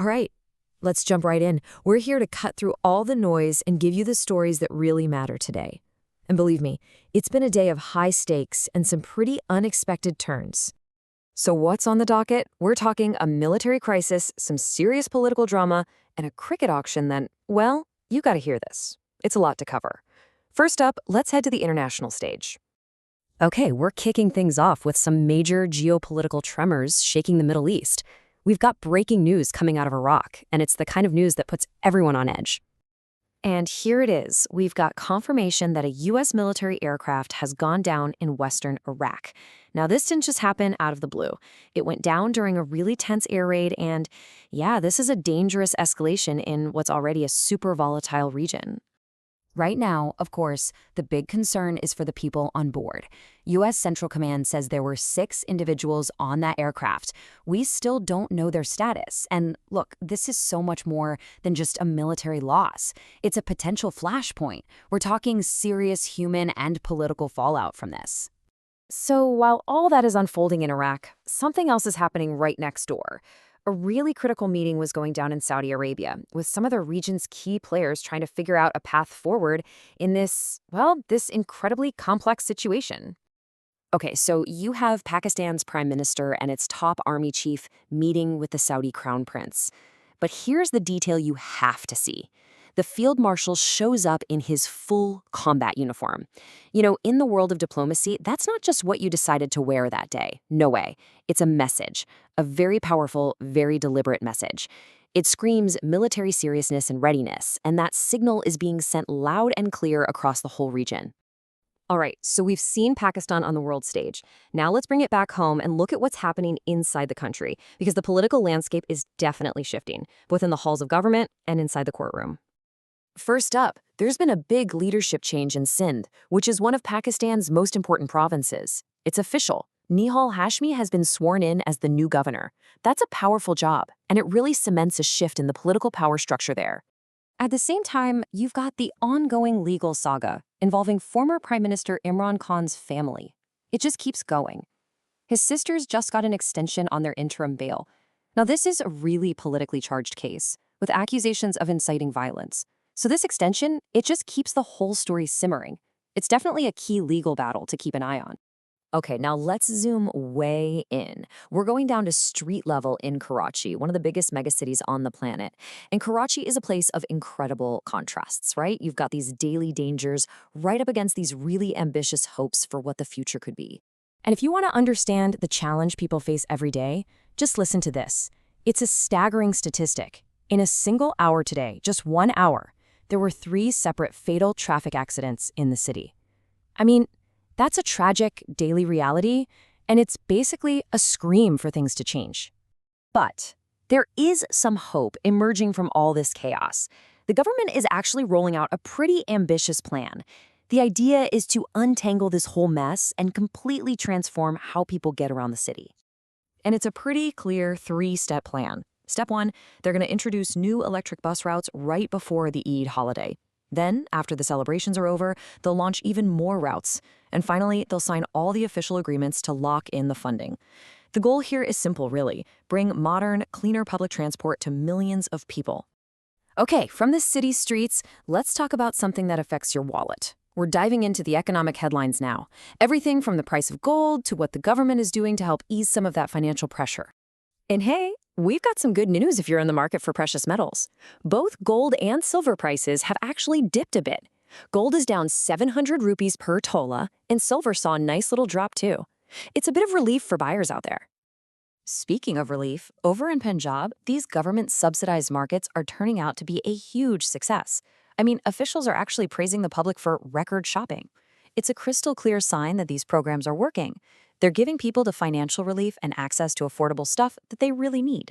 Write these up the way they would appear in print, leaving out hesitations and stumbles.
All right, let's jump right in. We're here to cut through all the noise and give you the stories that really matter today. And believe me, it's been a day of high stakes and some pretty unexpected turns. So what's on the docket? We're talking a military crisis, some serious political drama, and a cricket auction that, well, you gotta hear this. It's a lot to cover. First up, let's head to the international stage. Okay, we're kicking things off with some major geopolitical tremors shaking the Middle East. We've got breaking news coming out of Iraq, and it's the kind of news that puts everyone on edge. And here it is. We've got confirmation that a U.S. military aircraft has gone down in western Iraq. Now, this didn't just happen out of the blue. It went down during a really tense air raid, and yeah, this is a dangerous escalation in what's already a super volatile region. Right now, of course, the big concern is for the people on board. U.S. Central Command says there were 6 individuals on that aircraft. We still don't know their status. And look, this is so much more than just a military loss. It's a potential flashpoint. We're talking serious human and political fallout from this. So while all that is unfolding in Iraq, something else is happening right next door. A really critical meeting was going down in Saudi Arabia, with some of the region's key players trying to figure out a path forward in this incredibly complex situation. Okay, so you have Pakistan's prime minister and its top army chief meeting with the Saudi crown prince. But here's the detail you have to see. The field marshal shows up in his full combat uniform. You know, in the world of diplomacy, that's not just what you decided to wear that day. No way. It's a message, a very powerful, very deliberate message. It screams military seriousness and readiness, and that signal is being sent loud and clear across the whole region. All right, so we've seen Pakistan on the world stage. Now let's bring it back home and look at what's happening inside the country, because the political landscape is definitely shifting, both in the halls of government and inside the courtroom. First up, there's been a big leadership change in Sindh, which is one of Pakistan's most important provinces. It's official. Nihal Hashmi has been sworn in as the new governor. That's a powerful job, and it really cements a shift in the political power structure there. At the same time, you've got the ongoing legal saga involving former Prime Minister Imran Khan's family. It just keeps going. His sisters just got an extension on their interim bail. Now, this is a really politically charged case, with accusations of inciting violence. So this extension, it just keeps the whole story simmering. It's definitely a key legal battle to keep an eye on. Okay, now let's zoom way in. We're going down to street level in Karachi, one of the biggest megacities on the planet. And Karachi is a place of incredible contrasts, right? You've got these daily dangers right up against these really ambitious hopes for what the future could be. And if you want to understand the challenge people face every day, just listen to this. It's a staggering statistic. In a single hour today, just 1 hour, there were 3 separate fatal traffic accidents in the city. I mean, that's a tragic daily reality, and it's basically a scream for things to change. But there is some hope emerging from all this chaos. The government is actually rolling out a pretty ambitious plan. The idea is to untangle this whole mess and completely transform how people get around the city. And it's a pretty clear 3-step plan. Step 1, they're going to introduce new electric bus routes right before the Eid holiday. Then, after the celebrations are over, they'll launch even more routes. And finally, they'll sign all the official agreements to lock in the funding. The goal here is simple, really. Bring modern, cleaner public transport to millions of people. Okay, from the city streets, let's talk about something that affects your wallet. We're diving into the economic headlines now. Everything from the price of gold to what the government is doing to help ease some of that financial pressure. And hey, we've got some good news if you're in the market for precious metals. Both gold and silver prices have actually dipped a bit. Gold is down 700 rupees per tola, and silver saw a nice little drop too. It's a bit of relief for buyers out there. Speaking of relief, over in Punjab, these government-subsidized markets are turning out to be a huge success. I mean, officials are actually praising the public for record shopping. It's a crystal clear sign that these programs are working. They're giving people the financial relief and access to affordable stuff that they really need.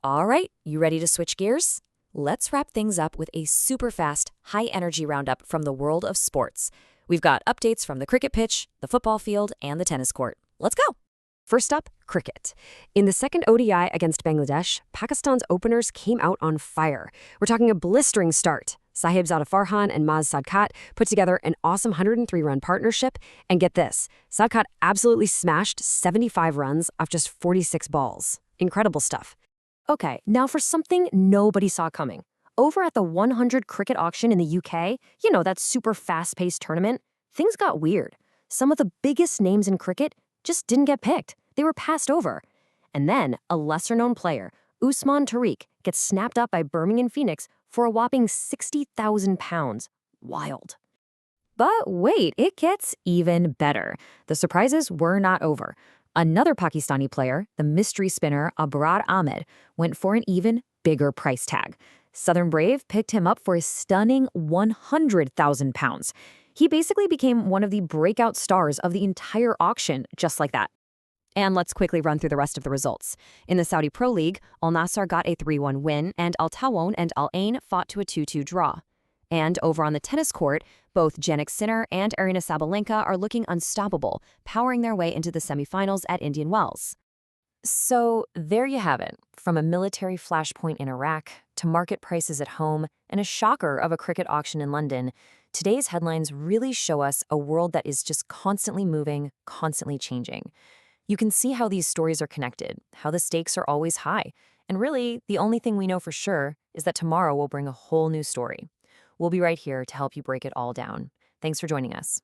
All right, you ready to switch gears? Let's wrap things up with a super fast, high-energy roundup from the world of sports. We've got updates from the cricket pitch, the football field, and the tennis court. Let's go! First up, cricket. In the second ODI against Bangladesh, Pakistan's openers came out on fire. We're talking a blistering start. Sahibzada Farhan and Maz Sadkat put together an awesome 103-run partnership. And get this, Sadkat absolutely smashed 75 runs off just 46 balls. Incredible stuff. Okay, now for something nobody saw coming. Over at the 100 cricket auction in the UK, that super fast paced tournament, things got weird. Some of the biggest names in cricket just didn't get picked, they were passed over. And then a lesser known player, Usman Tariq, gets snapped up by Birmingham Phoenix for a whopping £60,000. Wild. But wait, it gets even better. The surprises were not over. Another Pakistani player, the mystery spinner Abrar Ahmed, went for an even bigger price tag. Southern Brave picked him up for a stunning £100,000. He basically became one of the breakout stars of the entire auction, just like that. And let's quickly run through the rest of the results. In the Saudi Pro League, Al Nassr got a 3-1 win, and Al Tawon and Al Ain fought to a 2-2 draw. And over on the tennis court, both Jannik Sinner and Aryna Sabalenka are looking unstoppable, powering their way into the semifinals at Indian Wells. So there you have it. From a military flashpoint in Iraq to market prices at home and a shocker of a cricket auction in London, today's headlines really show us a world that is just constantly moving, constantly changing. You can see how these stories are connected, how the stakes are always high, and really, the only thing we know for sure is that tomorrow will bring a whole new story. We'll be right here to help you break it all down. Thanks for joining us.